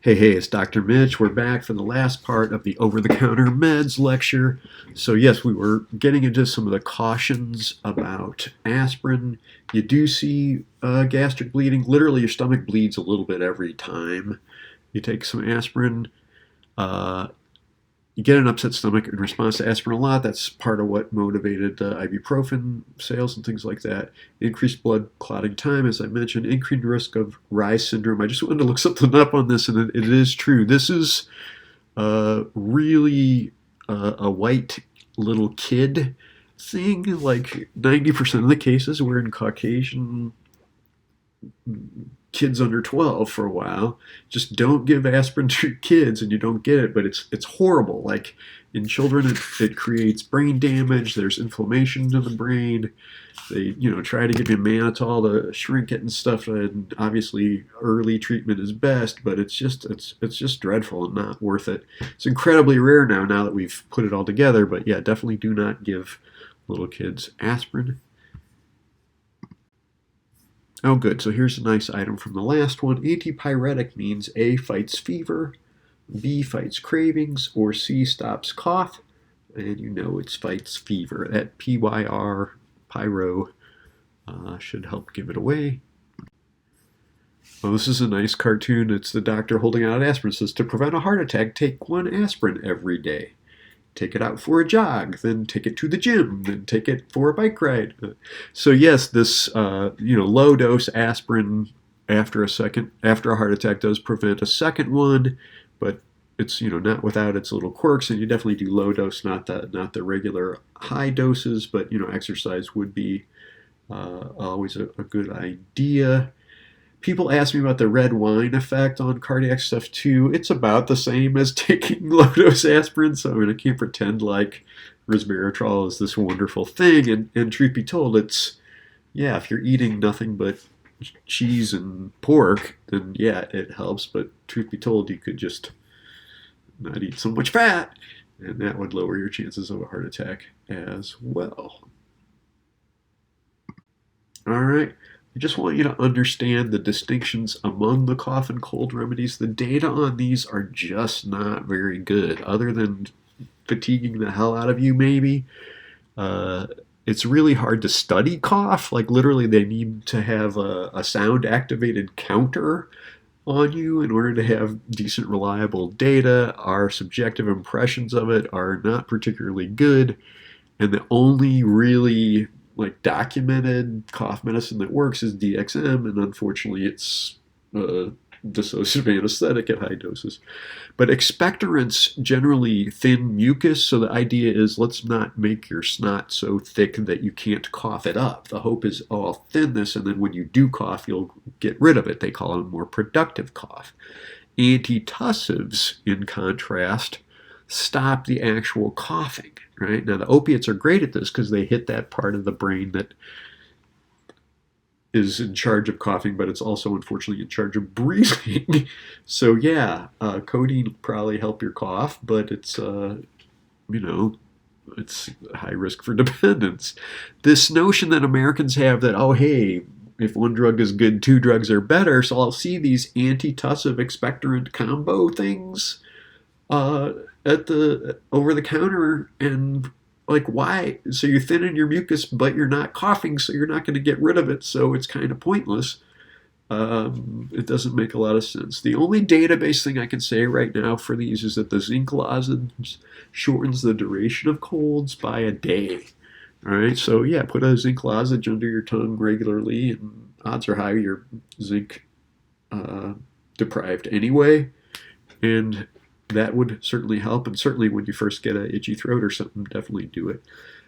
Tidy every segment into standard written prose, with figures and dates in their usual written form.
Hey, it's Dr. Mitch. We're back for the last part of the over-the-counter meds lecture. So yes, we were getting into some of the cautions about aspirin. You do see gastric bleeding. Literally, your stomach bleeds a little bit every time you take some aspirin. Uh, you get an upset stomach in response to aspirin a lot. That's part of what motivated ibuprofen sales and things like that. Increased blood clotting time, as I mentioned, increased risk of Reye syndrome. I just wanted to look something up on this, and it is true. This is really a white little kid thing. Like 90% of the cases were in Caucasian kids under 12 for a while. Just don't give aspirin to kids and you don't get it, but it's horrible. Like in children, it creates brain damage. There's inflammation in the brain. They try to give you mannitol to shrink it and stuff, and obviously early treatment is best, but it's just dreadful and not worth it. It's incredibly rare now that we've put it all together, but yeah, definitely do not give little kids aspirin. Oh, good. So here's a nice item from the last one. Antipyretic means A, fights fever, B, fights cravings, or C, stops cough. And it fights fever. That PYR, pyro, should help give it away. Well, this is a nice cartoon. It's the doctor holding out aspirin. It says, to prevent a heart attack, take one aspirin every day. Take it out for a jog, then take it to the gym, then take it for a bike ride. So yes, this low dose aspirin after a heart attack does prevent a second one, but it's not without its little quirks, and you definitely do low dose, not the regular high doses, but exercise would be always a good idea. People ask me about the red wine effect on cardiac stuff too. It's about the same as taking low-dose aspirin, so I can't pretend like resveratrol is this wonderful thing. And truth be told, if you're eating nothing but cheese and pork, then yeah, it helps. But truth be told, you could just not eat so much fat, and that would lower your chances of a heart attack as well. All right. I just want you to understand the distinctions among the cough and cold remedies. The data on these are just not very good, other than fatiguing the hell out of you, maybe. It's really hard to study cough. Like, literally, they need to have a sound-activated counter on you in order to have decent, reliable data. Our subjective impressions of it are not particularly good, and the only really documented cough medicine that works is DXM, and unfortunately it's dissociative anesthetic at high doses. But expectorants generally thin mucus, so the idea is let's not make your snot so thick that you can't cough it up. The hope is, I'll thin this, and then when you do cough, you'll get rid of it. They call it a more productive cough. Antitussives, in contrast, stop the actual coughing. Right? Now, the opiates are great at this because they hit that part of the brain that is in charge of coughing, but it's also, unfortunately, in charge of breathing. So, yeah, codeine will probably help your cough, but it's high risk for dependence. This notion that Americans have that, oh, hey, if one drug is good, two drugs are better, so I'll see these antitussive expectorant combo things at the over the counter, and why? So you're thinning your mucus, but you're not coughing, so you're not going to get rid of it, so it's kind of pointless. It doesn't make a lot of sense. The only database thing I can say right now for these is that the zinc lozenge shortens the duration of colds by a day. All right, so yeah, put a zinc lozenge under your tongue regularly, and odds are high you're zinc deprived anyway, and that would certainly help, and certainly when you first get an itchy throat or something, definitely do it.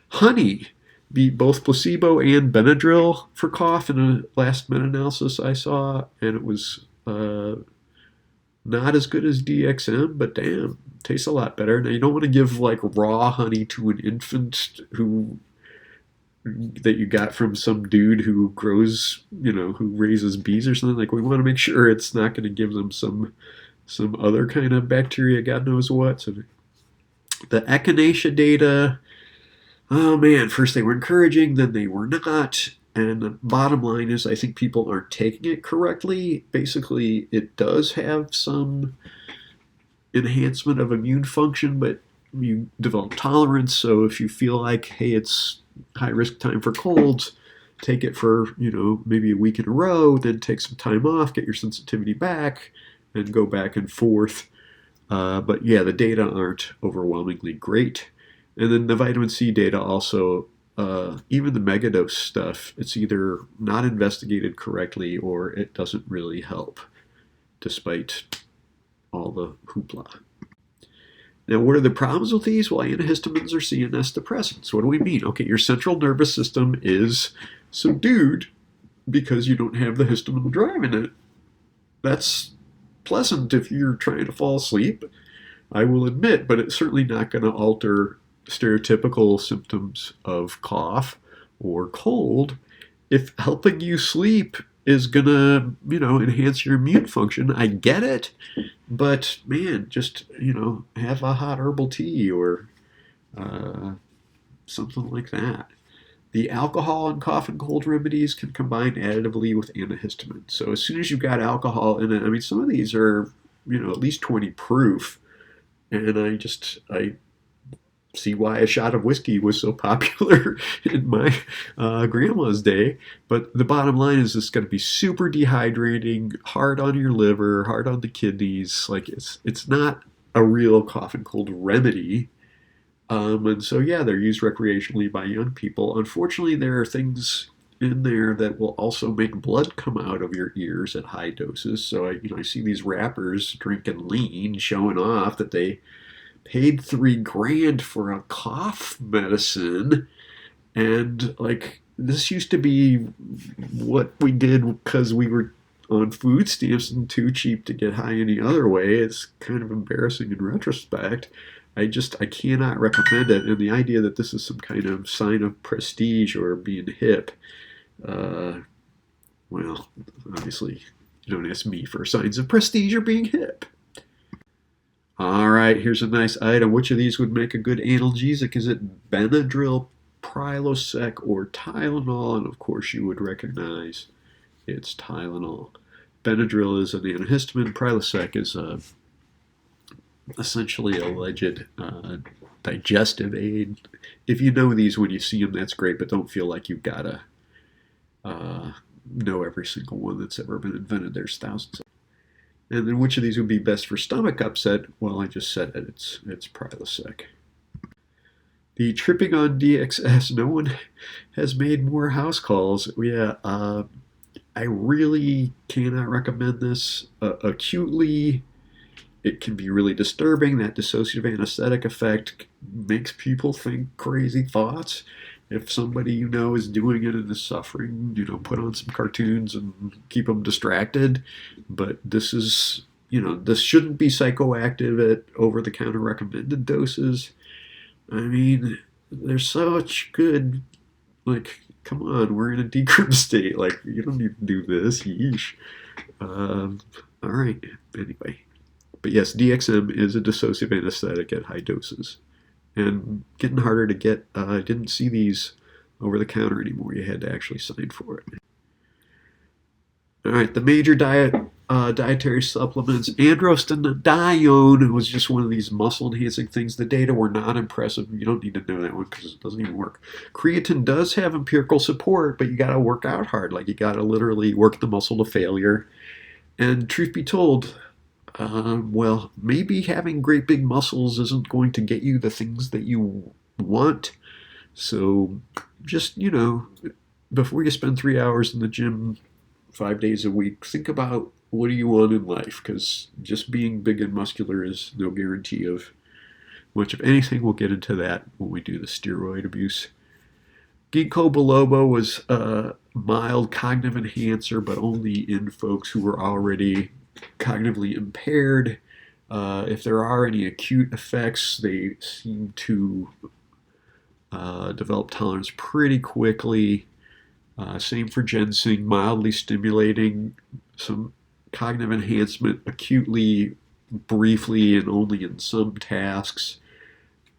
Honey beat both placebo and Benadryl for cough in a last meta-analysis I saw, and it was not as good as DXM, but damn, tastes a lot better. Now, you don't want to give raw honey to an infant that you got from some dude who grows, who raises bees or something. We want to make sure it's not going to give them some other kind of bacteria, God knows what. So the echinacea data, oh man, first they were encouraging, then they were not. And the bottom line is, I think people aren't taking it correctly. Basically, it does have some enhancement of immune function, but you develop tolerance. So if you feel like, hey, it's high risk time for colds, take it for, maybe a week in a row, then take some time off, get your sensitivity back, and go back and forth. But yeah, the data aren't overwhelmingly great. And then the vitamin C data also, even the megadose stuff, it's either not investigated correctly or it doesn't really help, despite all the hoopla. Now, what are the problems with these? Well, antihistamines are CNS depressants. What do we mean? Okay, your central nervous system is subdued because you don't have the histamine driving it. That's pleasant if you're trying to fall asleep, I will admit, but it's certainly not going to alter stereotypical symptoms of cough or cold. If helping you sleep is going to, enhance your immune function, I get it. But man, just, have a hot herbal tea or something like that. The alcohol and cough and cold remedies can combine additively with antihistamines. So as soon as you've got alcohol in it, some of these are, at least 20 proof. And I see why a shot of whiskey was so popular in my grandma's day. But the bottom line is it's going to be super dehydrating, hard on your liver, hard on the kidneys. Like it's not a real cough and cold remedy. And so, yeah, they're used recreationally by young people. Unfortunately, there are things in there that will also make blood come out of your ears at high doses. So, I see these rappers drinking lean, showing off that they paid $3,000 for a cough medicine. And, this used to be what we did because we were on food stamps and too cheap to get high any other way. It's kind of embarrassing in retrospect. I cannot recommend it. And the idea that this is some kind of sign of prestige or being hip, well, obviously, you don't ask me for signs of prestige or being hip. All right, here's a nice item. Which of these would make a good analgesic? Is it Benadryl, Prilosec, or Tylenol? And of course, you would recognize it's Tylenol. Benadryl is an antihistamine. Prilosec is essentially a alleged digestive aid. If you know these when you see them, that's great, but don't feel like you've got to know every single one that's ever been invented. There's thousands. And then which of these would be best for stomach upset? Well, I just said it. It's Prilosec. The tripping on DXS. No one has made more house calls. Yeah, I really cannot recommend this. Acutely, it can be really disturbing. That dissociative anesthetic effect makes people think crazy thoughts. If somebody is doing it and is suffering, put on some cartoons and keep them distracted. But this is, this shouldn't be psychoactive at over-the-counter recommended doses. There's such good, come on, we're in a decrim state. You don't need to do this. Yeesh. All right. Anyway. But yes, DXM is a dissociative anesthetic at high doses. And getting harder to get. I didn't see these over the counter anymore. You had to actually sign for it. All right, the major dietary supplements. Androstenedione was just one of these muscle-enhancing things. The data were not impressive. You don't need to know that one because it doesn't even work. Creatine does have empirical support, but you got to work out hard. You got to literally work the muscle to failure. And truth be told, maybe having great big muscles isn't going to get you the things that you want. So just, before you spend 3 hours in the gym 5 days a week, think about what do you want in life, because just being big and muscular is no guarantee of much of anything. We'll get into that when we do the steroid abuse. Ginkgo biloba was a mild cognitive enhancer, but only in folks who were already cognitively impaired. If there are any acute effects, they seem to develop tolerance pretty quickly. Same for ginseng, mildly stimulating, some cognitive enhancement acutely, briefly, and only in some tasks.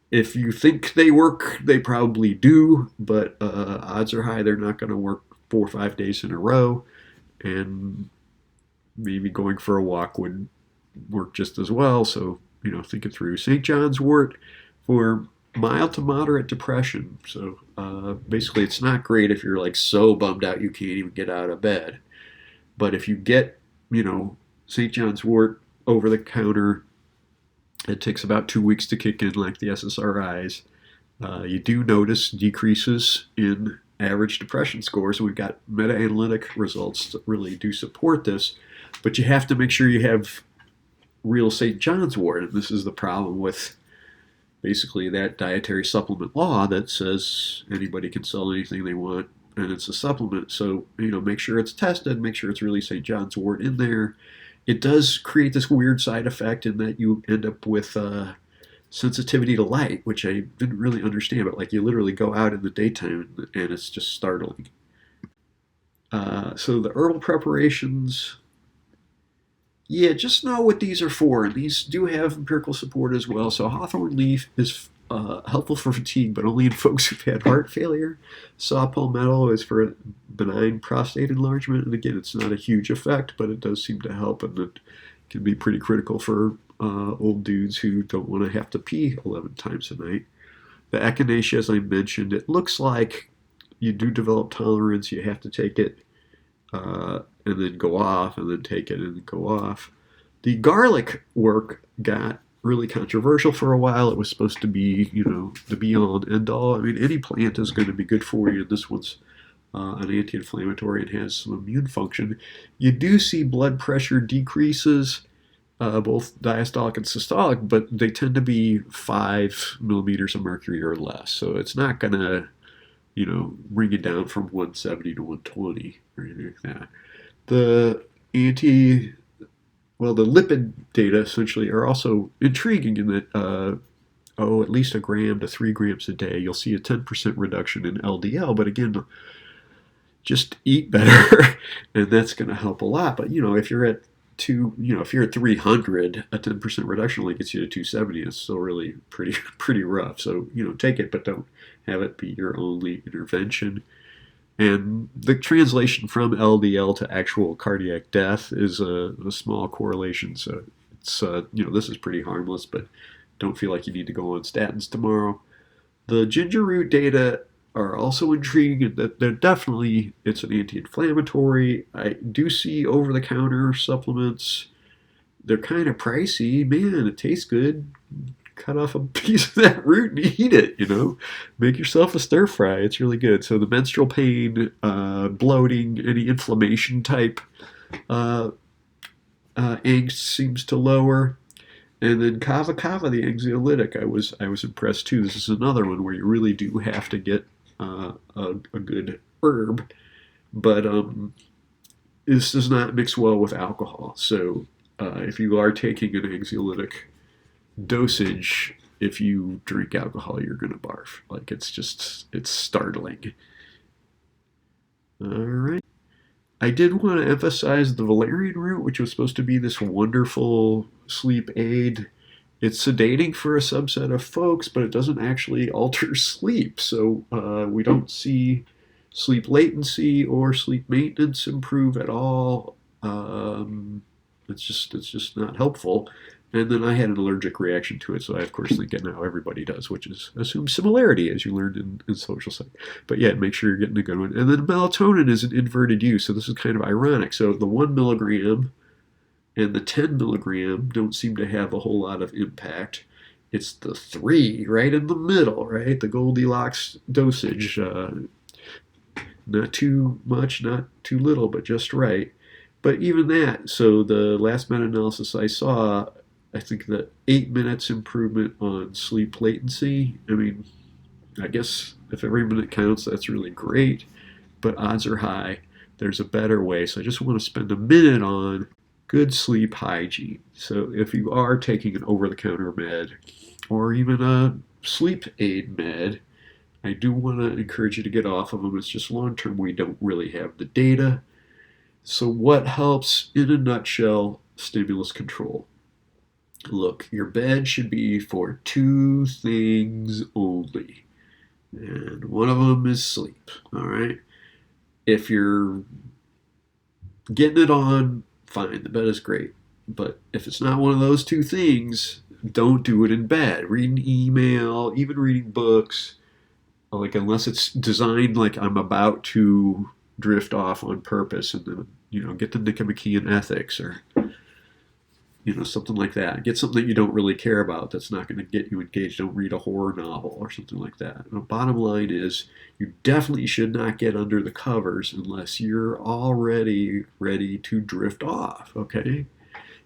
If you think they work, they probably do, but odds are high they're not going to work 4 or 5 days in a row, and maybe going for a walk would work just as well. So, think it through. St. John's wort for mild to moderate depression. So basically, it's not great if you're like so bummed out you can't even get out of bed. But if you get, St. John's wort over the counter, it takes about 2 weeks to kick in, like the SSRIs. You do notice decreases in average depression scores. We've got meta-analytic results that really do support this, but you have to make sure you have real St. John's wort, and this is the problem with basically that dietary supplement law that says anybody can sell anything they want, and it's a supplement. So, make sure it's tested, make sure it's really St. John's wort in there. It does create this weird side effect in that you end up with sensitivity to light, which I didn't really understand, but like you literally go out in the daytime and it's just startling. So the herbal preparations, yeah, just know what these are for, and these do have empirical support as well. So hawthorn leaf is helpful for fatigue, but only in folks who've had heart failure. Saw palmetto is for benign prostate enlargement, and again, it's not a huge effect, but it does seem to help, and it can be pretty critical for old dudes who don't want to have to pee 11 times a night. The echinacea, as I mentioned, it looks like you do develop tolerance. You have to take it and then go off, and then take it and then go off. The garlic work got really controversial for a while. It was supposed to be, the be-all and end-all. I mean, any plant is going to be good for you. This one's an anti-inflammatory and has some immune function. You do see blood pressure decreases, both diastolic and systolic, but they tend to be 5 millimeters of mercury or less. So it's not going to, bring it down from 170 to 120 or anything like that. The lipid data essentially are also intriguing in that, at least 1 gram to 3 grams a day, you'll see a 10% reduction in LDL. But again, just eat better, and that's going to help a lot. But if you're at if you're at 300, a 10% reduction only gets you to 270. It's still really pretty rough. So take it, but don't have it be your only intervention. And the translation from LDL to actual cardiac death is a small correlation. So it's this is pretty harmless, but don't feel like you need to go on statins tomorrow. The ginger root data are also intriguing in that it's an anti-inflammatory. I do see over-the-counter supplements. They're kind of pricey. Man, it tastes good. Cut off a piece of that root and eat it, Make yourself a stir fry. It's really good. So the menstrual pain, bloating, any inflammation type angst seems to lower. And then kava, the anxiolytic, I was impressed too. This is another one where you really do have to get a good herb, but this does not mix well with alcohol. So if you are taking an anxiolytic dosage, if you drink alcohol, you're going to barf. Like it's startling. All right. I did want to emphasize the valerian root, which was supposed to be this wonderful sleep aid. It's sedating for a subset of folks, but it doesn't actually alter sleep. So we don't see sleep latency or sleep maintenance improve at all. It's just not helpful. And then I had an allergic reaction to it, so I of course think now everybody does, which is assumed similarity, as you learned in social psych. But yeah, make sure you're getting a good one. And then melatonin is an inverted use, so this is kind of ironic. So the 1 milligram and the 10 milligram don't seem to have a whole lot of impact. It's the 3 right in the middle, right? The Goldilocks dosage. Not too much, not too little, but just right. But even that, so the last meta-analysis I saw, I think the 8 minutes improvement on sleep latency. I mean, I guess if every minute counts, that's really great, but odds are high. There's a better way. So I just want to spend a minute on good sleep hygiene. So if you are taking an over-the-counter med or even a sleep aid med, I do want to encourage you to get off of them. It's just long-term, we don't really have the data. So what helps, in a nutshell, stimulus control? Look, your bed should be for 2 things only. And one of them is sleep, all right? If you're getting it on, fine, the bed is great. But if it's not one of those two things, don't do it in bed. Reading email, even reading books, like unless it's designed like I'm about to drift off on purpose and then, get the Nicomachean Ethics or, something like that. Get something that you don't really care about that's not going to get you engaged. Don't read a horror novel or something like that. The bottom line is you definitely should not get under the covers unless you're already ready to drift off, okay?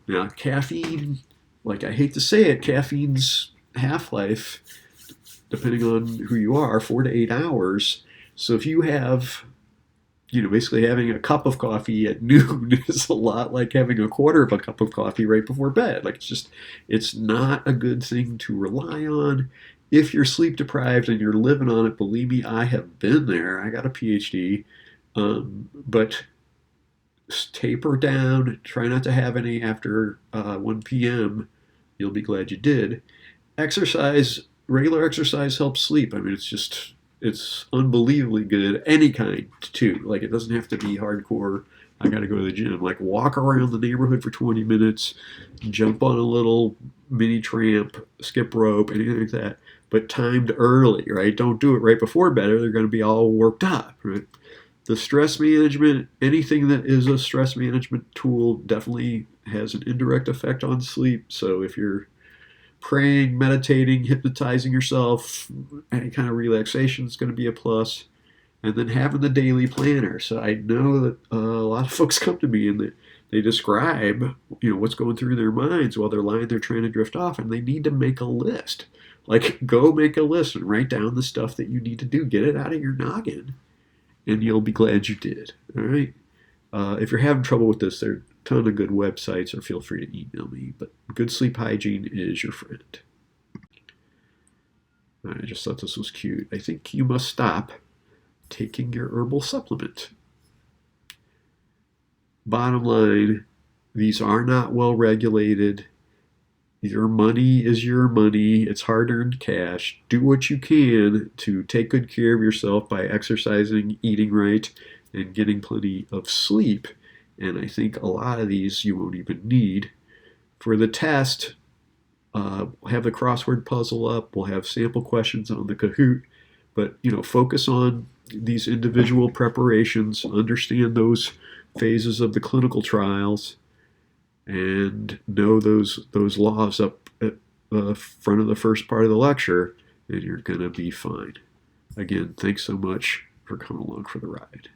Now, caffeine, like I hate to say it, caffeine's half-life, depending on who you are, 4 to 8 hours. So if you have, basically having a cup of coffee at noon is a lot like having a quarter of a cup of coffee right before bed. Like it's not a good thing to rely on. If you're sleep deprived and you're living on it, believe me, I have been there. I got a PhD. But taper down. Try not to have any after 1 p.m. You'll be glad you did. Exercise, regular exercise helps sleep. I mean, it's unbelievably good. Any kind, too. Like, it doesn't have to be hardcore. I got to go to the gym. Like, walk around the neighborhood for 20 minutes, jump on a little mini tramp, skip rope, anything like that. But timed early, right? Don't do it right before bed or they're going to be all worked up, right? The stress management, anything that is a stress management tool definitely has an indirect effect on sleep. So if you're praying, meditating, hypnotizing yourself, any kind of relaxation is going to be a plus. And then having the daily planner. So I know that a lot of folks come to me and they describe, what's going through their minds while they're lying there trying to drift off, and they need to make a list. Like, go make a list and write down the stuff that you need to do. Get it out of your noggin, and you'll be glad you did. All right. If you're having trouble with this, there are a ton of good websites, or feel free to email me. But good sleep hygiene is your friend. I just thought this was cute. I think you must stop taking your herbal supplement. Bottom line, these are not well regulated. Your money is your money. It's hard-earned cash. Do what you can to take good care of yourself by exercising, eating right, and getting plenty of sleep. And I think a lot of these you won't even need. For the test, we'll have the crossword puzzle up. We'll have sample questions on the Kahoot. But, focus on these individual preparations. Understand those phases of the clinical trials. And know those laws up at the front of the first part of the lecture, and you're going to be fine. Again, thanks so much for coming along for the ride.